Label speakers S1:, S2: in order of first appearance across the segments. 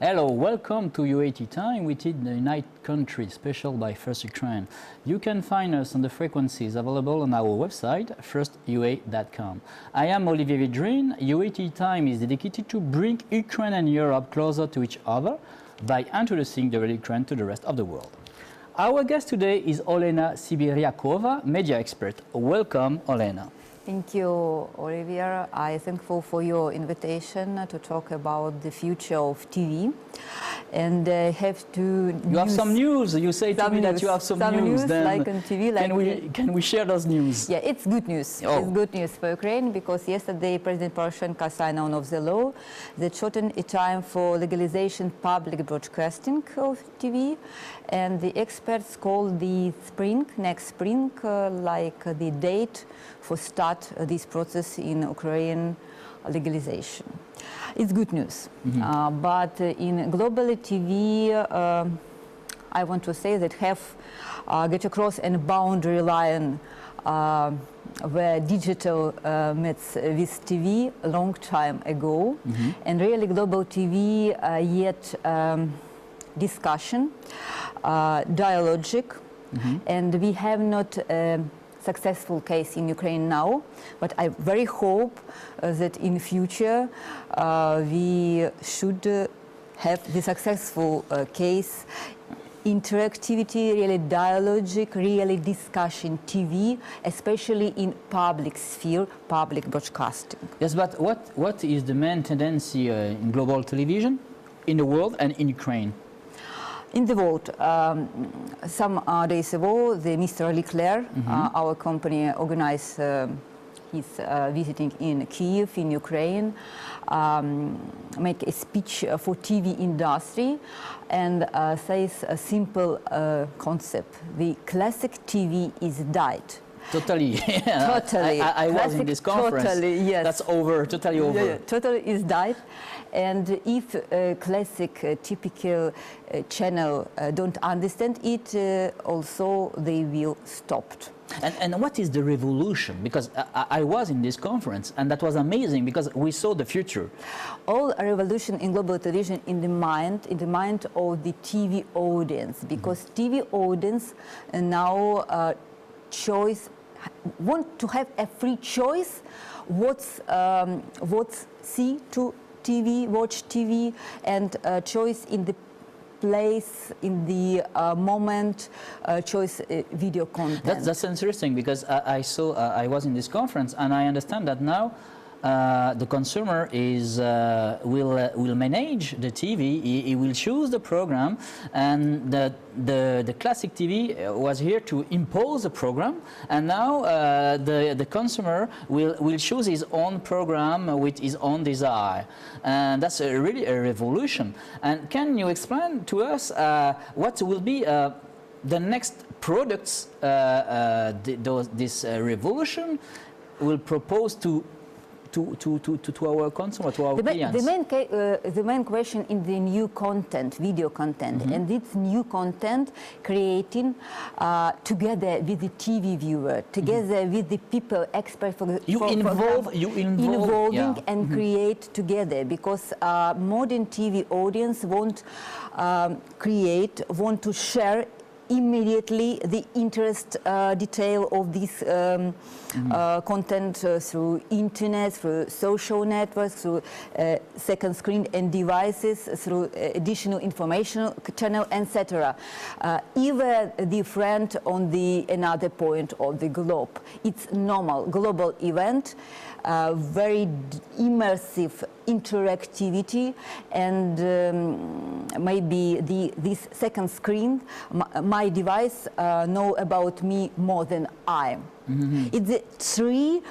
S1: Hello, welcome to UAT Time within the United Countries, special by First Ukraine. You can find us on the frequencies available on our website, firstua.com. I am Olivier Vedrine. UAT Time is dedicated to bring Ukraine and Europe closer to each other by introducing the Ukraine to the rest of the world. Our guest today is Olena Sibiriakova, media expert. Welcome, Olena.
S2: Thank you, Olivier. I'm thankful for your invitation to talk about the future of TV. And I have to.
S1: You have some news. You say to me that you have some news. Then
S2: like on TV,
S1: can we share those news?
S2: Yeah, it's good news.
S1: Oh.
S2: It's good news for Ukraine because yesterday President Poroshenko signed on of the law that shortened a time for legalization public broadcasting of TV, and the experts call the spring, next spring, like the date for start this process in Ukraine legalization. It's good news. Mm-hmm. But in global TV, I want to say that have get across a boundary line where digital meets with TV a long time ago. Mm-hmm. And really global TV yet discussion, dialogic, mm-hmm. and we have not successful case in Ukraine now, but I very hope that in future we should have the successful case, interactivity, really dialogic, really discussion TV, especially in public sphere, public broadcasting.
S1: Yes, but what is the main tendency in global television, in the world and in Ukraine?
S2: In the world, some days ago, the Mr. Leclerc, mm-hmm. Our company, organized his visiting in Kyiv, in Ukraine, make a speech for TV industry, and says a simple concept: the classic TV is died.
S1: Totally. Yeah.
S2: Totally.
S1: I was in this conference.
S2: Totally, yes.
S1: That's over. Totally over.
S2: Yeah, totally is died. And if classic, typical channel don't understand it, also they will stop.
S1: And what is the revolution? Because I was in this conference, and that was amazing because we saw the future.
S2: All revolution in global television in the mind of the TV audience, because mm-hmm. TV audience now want to have a free choice what's see to TV, watch TV, and choice in the place, in the moment, choice video content.
S1: That's interesting because I was in this conference and I understand that now the consumer will manage the TV. He will choose the program, and the classic TV was here to impose a program, and now the consumer will choose his own program with his own desire, and that's really a revolution. And can you explain to us what will be the next products this revolution will propose to our consumer, to our clients?
S2: The main question in the new content, video content, mm-hmm. and this new content creating together with the TV viewer, together mm-hmm. with the people expert involving
S1: yeah.
S2: and mm-hmm. create together, because modern TV audience want to share immediately the interest detail of this content through internet, through social networks, through second screen and devices, through additional informational channel, etc. Even different on the another point of the globe. It's normal global event, very immersive interactivity, and maybe this second screen, my device know about me more than I. Mm-hmm. It's the three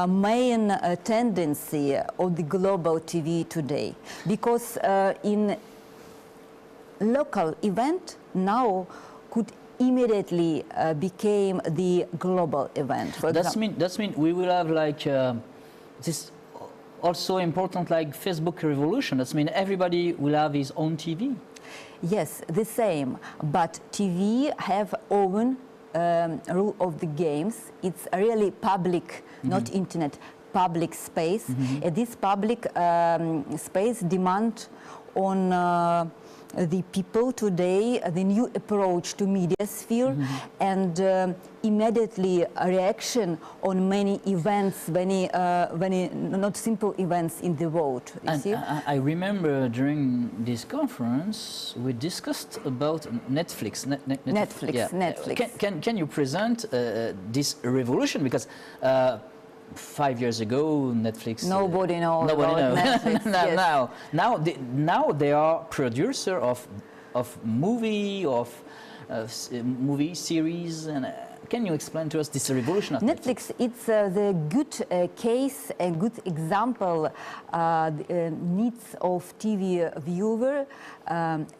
S2: main tendency of the global TV today, because in local event now could immediately became the global event.
S1: That's mean we will have like this also important like Facebook revolution. That's mean everybody will have his own TV.
S2: Yes, the same. But TV have own rule of the games. It's really public, mm-hmm. not internet. public space. And this public space demand on the people today the new approach to media sphere and immediately a reaction on many events, many not simple events in the world. You see?
S1: I remember during this conference we discussed about Netflix.
S2: Netflix.
S1: Yeah.
S2: Netflix.
S1: Can you present this revolution? Because 5 years ago, Netflix.
S2: Nobody knows about Netflix. Yes.
S1: Now they are producer of movie movie series. And can you explain to us this revolution of
S2: Netflix? It's the good case, a good example. Needs of TV viewer.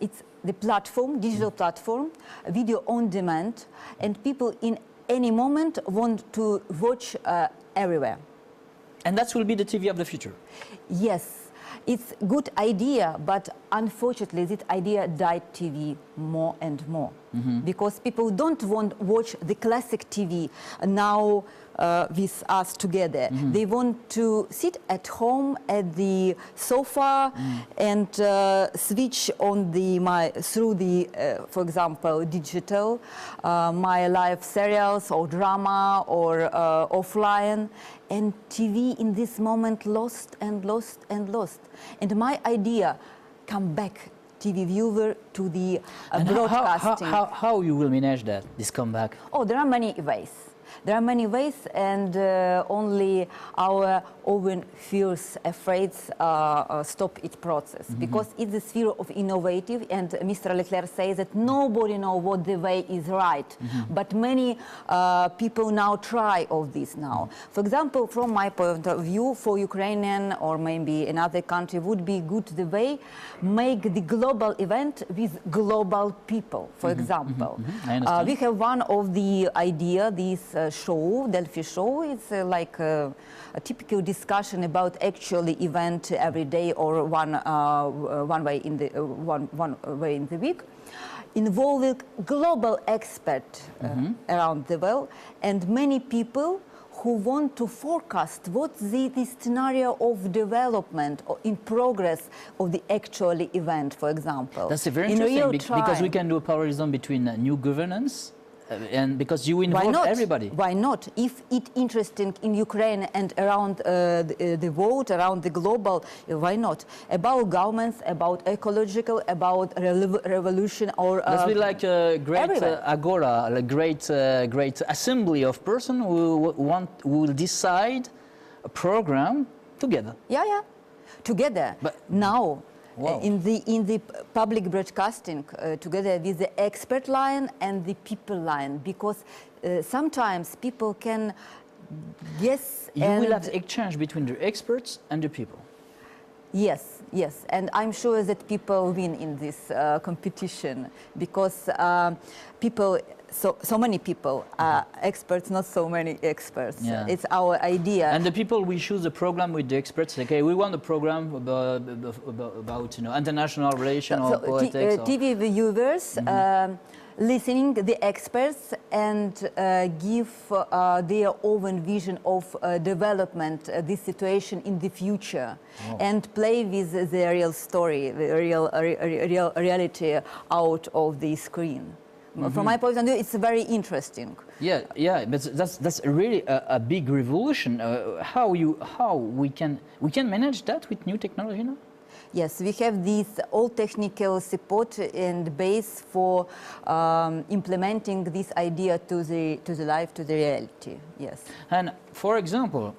S2: It's the platform, digital platform, video on demand, and people in any moment want to watch everywhere.
S1: And that will be the TV of the future.
S2: Yes, it's a good idea, but unfortunately this idea died TV more and more. Because people don't want to watch the classic TV now with us together. They want to sit at home at the sofa and switch on through the, for example, digital, my live serials or drama or offline. And TV in this moment lost and lost and lost. And my idea, come back TV viewer to the broadcasting.
S1: How you will manage that, this comeback?
S2: Oh, there are many ways. There are many ways, and only our own fears, afraid, stop its process. Because it's the sphere of innovative, and Mr. Leclerc says that nobody knows what the way is right. But many people now try all this now. For example, from my point of view, for Ukrainian or maybe another country would be good the way make the global event with global people. For example, we have one of the idea, this show, Delphi show. It's like a typical discussion about actually event every day or one way in the week, involving global experts around the world and many people who want to forecast what's the scenario of development or in progress of the actual event, for example.
S1: That's very interesting because we can do a parallelism between new governance and because you involve everybody.
S2: Why not? If it's interesting in Ukraine and around the world, around the global, why not? About governments, about ecological, about revolution or...
S1: Let's be like a great agora, a great assembly of persons who will decide a program together.
S2: Yeah. Together. But now... Wow. In the public broadcasting, together with the expert line and the people line, because sometimes people can guess.
S1: You will have the exchange between the experts and the people.
S2: Yes, and I'm sure that people win in this competition because people. So many people are experts, not so many experts. Yeah. It's our idea.
S1: And the people will choose the program with the experts. Okay, we want a program about international relations or politics.
S2: TV viewers listening the experts and give their own vision of development, this situation in the future, and play with the real story, the real reality out of the screen. From my point of view, it's very interesting.
S1: Yeah, but that's really a big revolution. How we can manage that with new technology now?
S2: Yes, we have this all technical support and base for implementing this idea to the life, to the reality. Yes.
S1: And for example,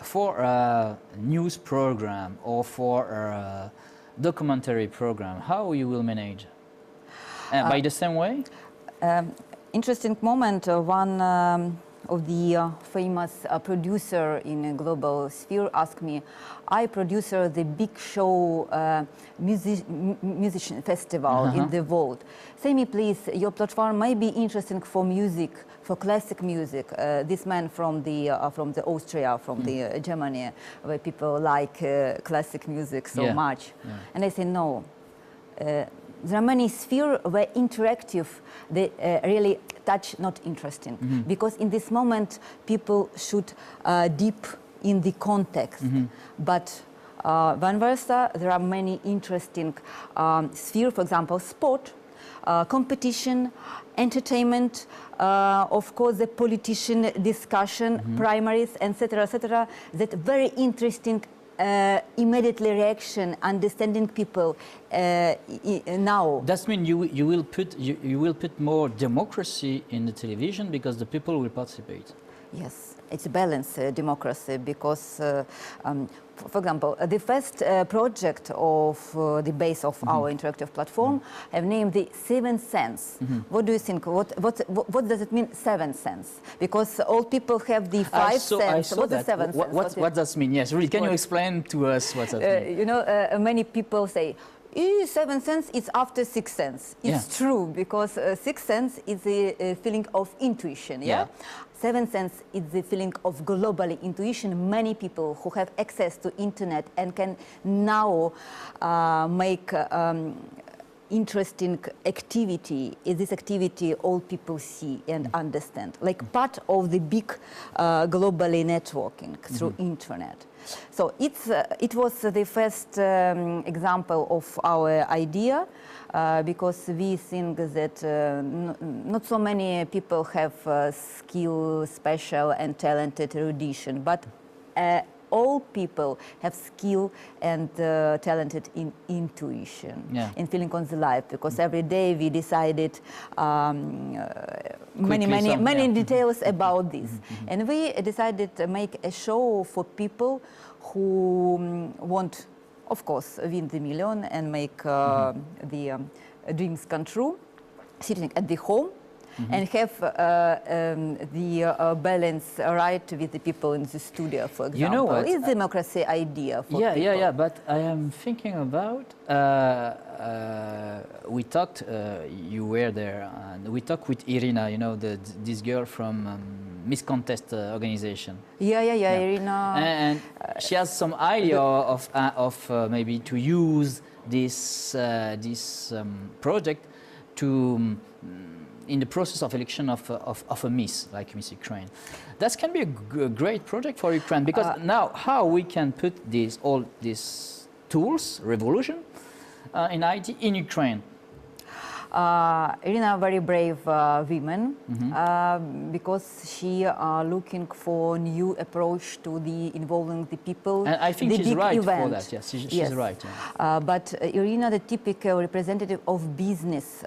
S1: for a news program or for a documentary program, how you will manage? By the same way?
S2: Interesting moment. One of the famous producer in a global sphere asked me, I produce the big show musician festival in the world. Say me please, your platform may be interesting for music, for classic music. This man from the Austria, from the Germany, where people like classic music so much. And I say no. there are many spheres where interactive, they really touch not interesting. Because in this moment, people should deep in the context. But vice versa, there are many interesting spheres, for example, sport, competition, entertainment, of course, the politician discussion, primaries, etc., that very interesting immediately reaction, understanding people now.
S1: That means you will put more democracy in the television because the people will participate.
S2: Yes, it's a balanced democracy because, for example, the first project of the base of our interactive platform have named the Seven Sense. What do you think? What does it mean, Seven Sense? Because all people have the five sense. What's the seventh sense?
S1: What does that mean? Yes, really. Can you explain to us what that means?
S2: You know, many people say, seventh sense is after sixth sense. It's true because sixth sense is the feeling of intuition. Seventh sense is the feeling of global intuition. Many people who have access to internet and can now make interesting activity. Is this activity all people see and understand, like part of the big globally networking through internet. So it was the first example of our idea because we think that not so many people have skill, special and talented erudition, but all people have skill and talented in intuition, in feeling on the life, because every day we decided many details about this. And we decided to make a show for people who want, of course, win the million and make the dreams come true, sitting at the home. And have the balance right with the people in the studio, for example.
S1: You know what?
S2: It's democracy idea for people.
S1: Yeah. But I am thinking about. We talked. You were there, and we talked with Irina. You know, this girl from Miss Contest organization.
S2: Yeah. Irina.
S1: And she has some idea of maybe to use this project to. In the process of election of a Miss, like Miss Ukraine. That can be a great project for Ukraine, because now how we can put all these tools, revolution, in IT in Ukraine.
S2: Irina, very brave woman, because she looking for new approach to the involving the people.
S1: And I think she's right
S2: event.
S1: for that. Yes, she's right. Yeah.
S2: But Irina, the typical representative of business,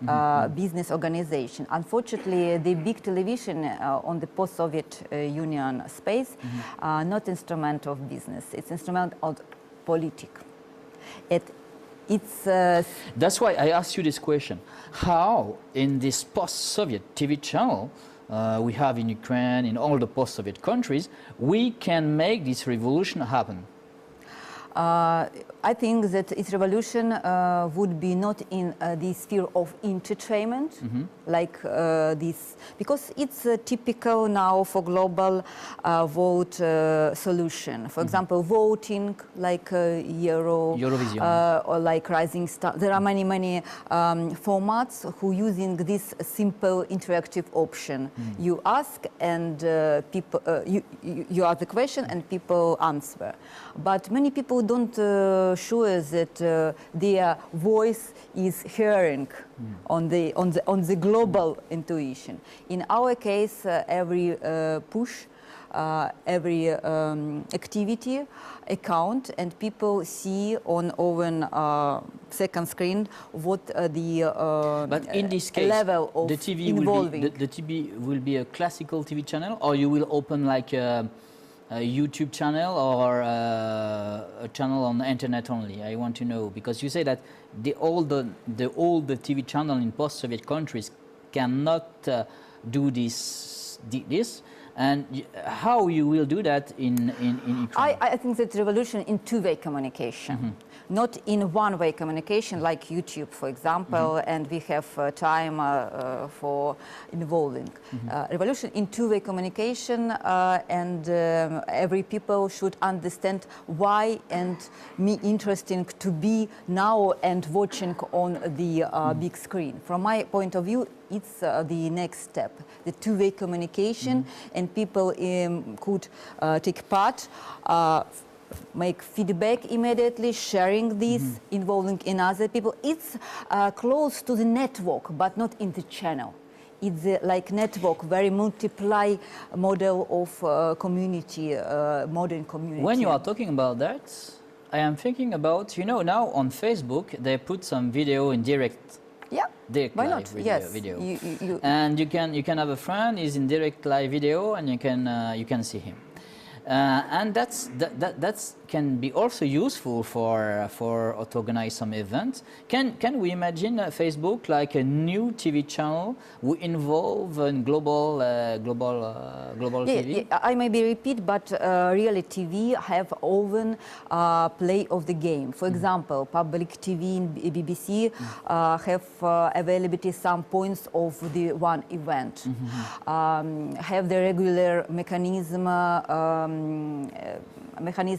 S2: business organization. Unfortunately, the big television on the post-Soviet Union space, not instrument of business. It's instrument of politics.
S1: That's why I asked you this question. How, in this post-Soviet TV channel we have in Ukraine, in all the post-Soviet countries, we can make this revolution happen?
S2: I think that its revolution would be not in the sphere of entertainment, like this, because it's typical now for global vote solution. For example, voting, like
S1: Eurovision,
S2: or like Rising Star. There are many formats who using this simple interactive option. You ask and people, you ask the question and people answer. But many people don't sure that their voice is hearing on the global intuition. In our case, every push, every activity account, and people see on our second screen what the
S1: but in this case,
S2: level of
S1: the TV
S2: involving.
S1: the TV will be a classical TV channel, or you will open like a YouTube channel or a channel on the internet only? I want to know, because you say that all the TV channel in post-Soviet countries cannot do this, And how you will do that in Ukraine?
S2: I think that revolution in two-way communication, not in one-way communication like YouTube, for example, and we have time for involving. Revolution in two-way communication, and every people should understand why and me interesting to be now and watching on the big screen. From my point of view, it's the next step, the two-way communication, and people could take part, make feedback immediately, sharing this, involving in other people. It's close to the network, but not in the channel. It's like network, very multiply model of community, modern community.
S1: When you are talking about that, I am thinking about, you know, now on Facebook, they put some video in direct.
S2: Yeah,
S1: Direct
S2: why
S1: live
S2: not?
S1: video,
S2: Yes,
S1: video.
S2: You
S1: And you can have a friend is in direct live video, and you can see him, and that can be also useful for to organize some events. Can we imagine Facebook like a new TV channel we involve in global TV?
S2: I maybe repeat, but really TV have often play of the game. For example, public TV in BBC have availability some points of the one event, have the regular mechanism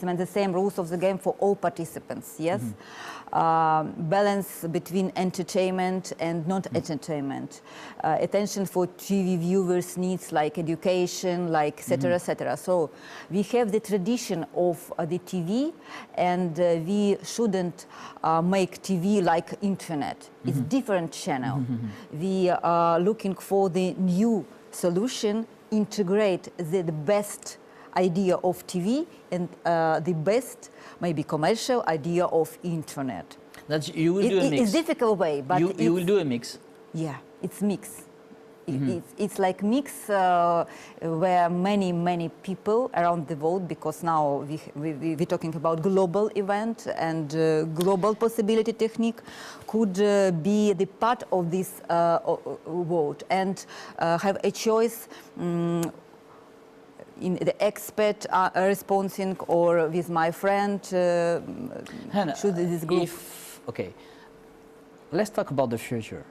S2: and the same rules of the game for all participants, yes? Balance between entertainment and non-entertainment. Attention for TV viewers' needs like education, like etc., etc. So we have the tradition of the TV, and we shouldn't make TV like internet. It's different channel. We are looking for the new solution, integrate the best idea of TV and the best, maybe commercial idea of internet.
S1: That you will do a mix.
S2: It's difficult way, but
S1: you will do a mix.
S2: Yeah, it's mix. It's like mix where many people around the world, because now we're talking about global event and global possibility technique could be the part of this world and have a choice in the expert responding or with my friend
S1: Hannah,
S2: should this group.
S1: Okay, let's talk about the future.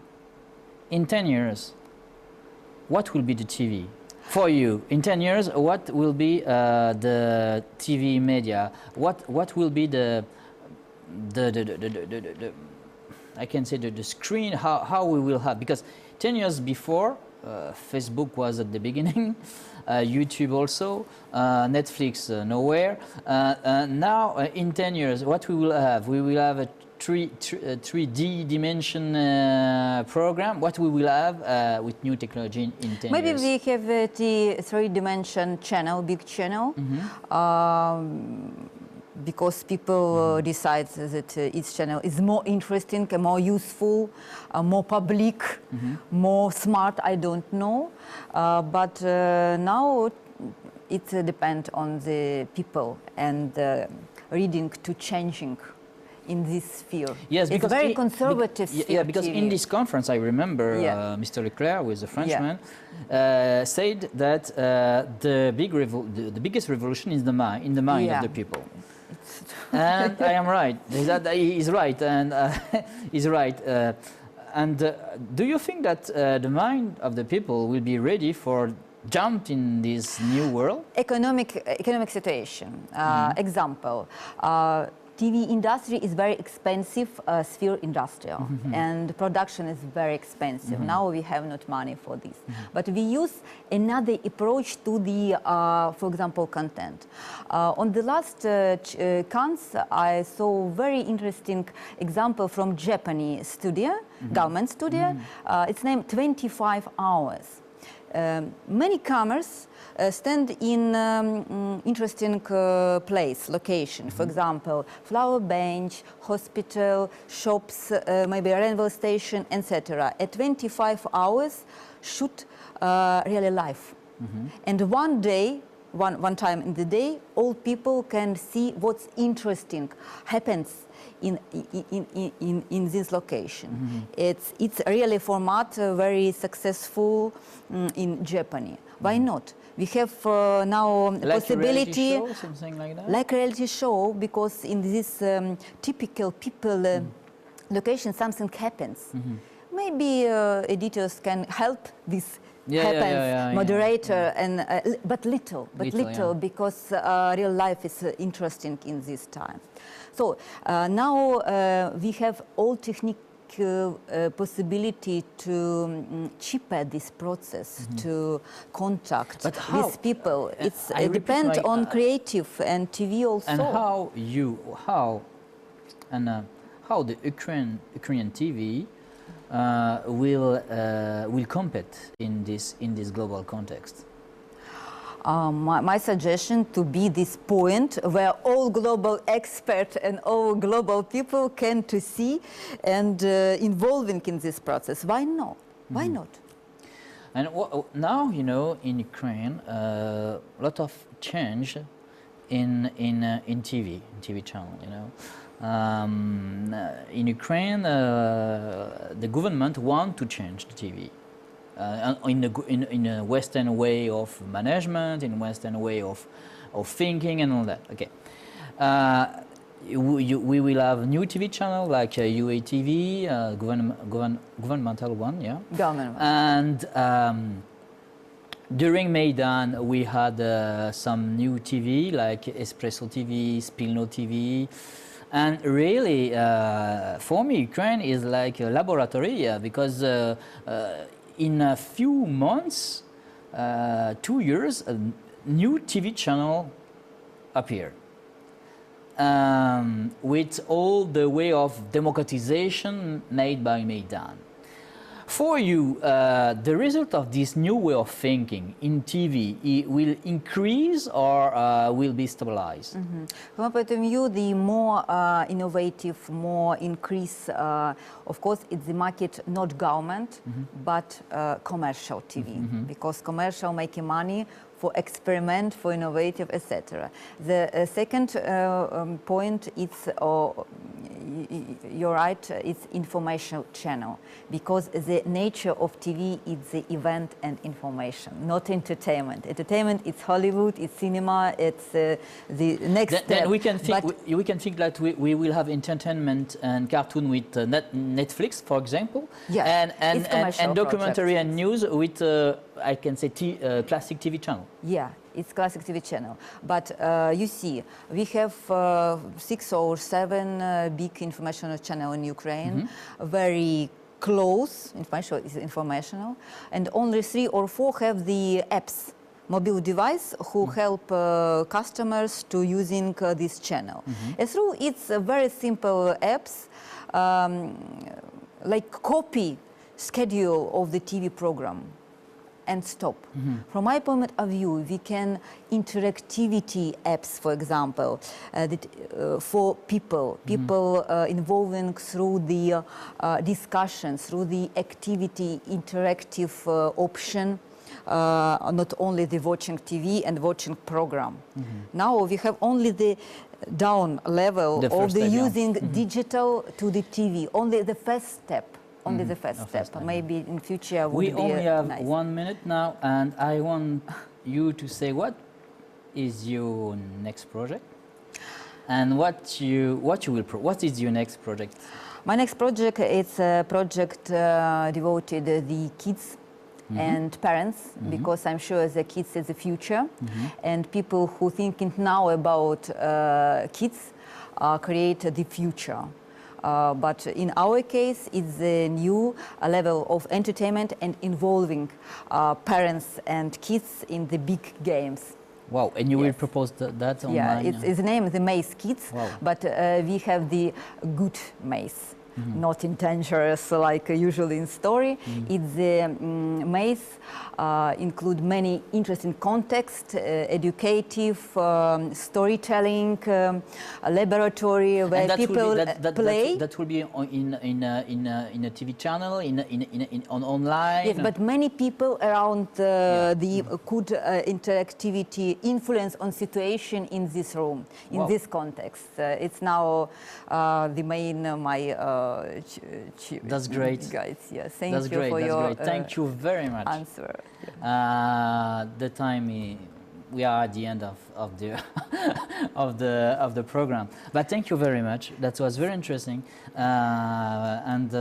S1: In 10 years, what will be the TV? For you, in 10 years, what will be the TV media? What will be the I can say the screen, how we will have, because 10 years before, Facebook was at the beginning, YouTube also, Netflix nowhere. Now, in 10 years, what we will have? We will have a 3D dimension program. What we will have with new technology in 10
S2: Maybe
S1: years?
S2: we have the three-dimension channel, big channel, because people decide that each channel is more interesting, more useful, more public, more smart, I don't know. But now it depends on the people and reading to changing in this sphere.
S1: Yes,
S2: it's very conservative sphere.
S1: Yeah, because
S2: TV.
S1: in this conference, I remember Mr. Leclerc, who is a Frenchman, said that the biggest revolution is in the mind of the people. And I am right. He's right, and he's right. And do you think that the mind of the people will be ready for jump in this new world?
S2: Economic situation. Example. TV industry is very expensive sphere industrial, and production is very expensive. Now we have not money for this. But we use another approach to the, for example, content. On the last Cannes, I saw very interesting example from Japanese studio, government studio. It's named 25 Hours. Many cameras stand in interesting place, location. For example, flower bench, hospital, shops, maybe a railway station, etc. At 25 hours, shoot really live. And one day, one time in the day, all people can see what's interesting happens in this location. It's really format very successful in Japan. Why not? We have now
S1: like
S2: possibility,
S1: a reality show, something like that?
S2: like a reality show, because in this typical people location something happens. Maybe editors can help this happens, moderator, and but little, because real life is interesting in this time. So now we have all technique possibility to cheapen this process, to contact these people. It's depends on creative and TV also.
S1: And how the Ukrainian TV will compete in this global context?
S2: My suggestion to be this point where all global experts and all global people can to see and involving in this process. Why not? Why not?
S1: And now, you know, in Ukraine, a lot of change in TV channel, you know. In Ukraine, the government want to change the TV. In a Western way of management, in Western way of thinking and all that. Okay, we will have new TV channel like UA TV, governmental one, yeah.
S2: Government.
S1: And during Maidan, we had some new TV like Espresso TV, Spilno TV. And really, for me, Ukraine is like a laboratory, because in a few months, 2 years, a new TV channel appeared. With all the way of democratization made by Maidan. For you, the result of this new way of thinking in TV, it will increase or will be stabilized?
S2: From my point of view, the more innovative, more increase, of course, it's the market, not government, but commercial TV, because commercial making money for experiment, for innovative, etc. The second point is, you're right, it's informational channel, because the nature of TV is the event and information, not entertainment. Entertainment, it's Hollywood, it's cinema, it's the next step.
S1: Then we can think that we will have entertainment and cartoon with Netflix, for example, and documentary and news with I can say classic TV channel.
S2: Yeah, it's classic TV channel. But you see, we have 6 or 7 big informational channels in Ukraine, very close, informational, and only 3 or 4 have the apps, mobile device, who help customers to using this channel. And through it's very simple apps, like copy schedule of the TV program and stop. From my point of view, we can interactivity apps, for example, for people involving through the discussions, through the activity, interactive option, not only the watching TV and watching program. Now we have only the down level of the using digital to the TV, only the first step. Only the first step. Maybe in future would be
S1: We only have
S2: nice.
S1: 1 minute now, and I want you to say what is your next project, and what is your next project?
S2: My next project is a project devoted to the kids and parents, because I'm sure the kids is the future, and people who thinking now about kids create the future. But in our case, it's a new level of entertainment and involving parents and kids in the big games.
S1: Wow, and you will propose that online?
S2: Yeah, it's named the Maze Kids, but we have the good maze. Not in dangerous like usually in story. It's the maze include many interesting context, educative, storytelling, laboratory where people play.
S1: That will be in a TV channel, on online.
S2: Yes, but many people around the good interactivity influence on situation in this room, in this context. It's now the main my
S1: That's great.
S2: guys. Yeah, thank
S1: That's
S2: you
S1: great.
S2: for
S1: That's
S2: your
S1: great. Thank you very much.
S2: answer.
S1: The time we are at the end of the of the program. But thank you very much. That was very interesting, and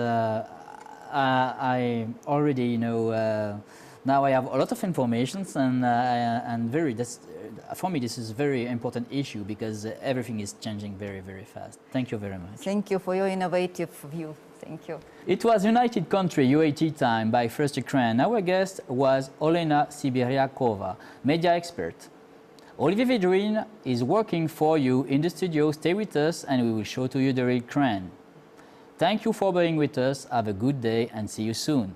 S1: I already know. Now I have a lot of information, and very. For me, this is a very important issue because everything is changing very, very fast. Thank you very much.
S2: Thank you for your innovative view. Thank you.
S1: It was United Country UAT Time by First Ukraine. Our guest was Olena Sibiriakova, media expert. Olivier Vedrine is working for you in the studio. Stay with us and we will show to you the Ukraine. Thank you for being with us. Have a good day and see you soon.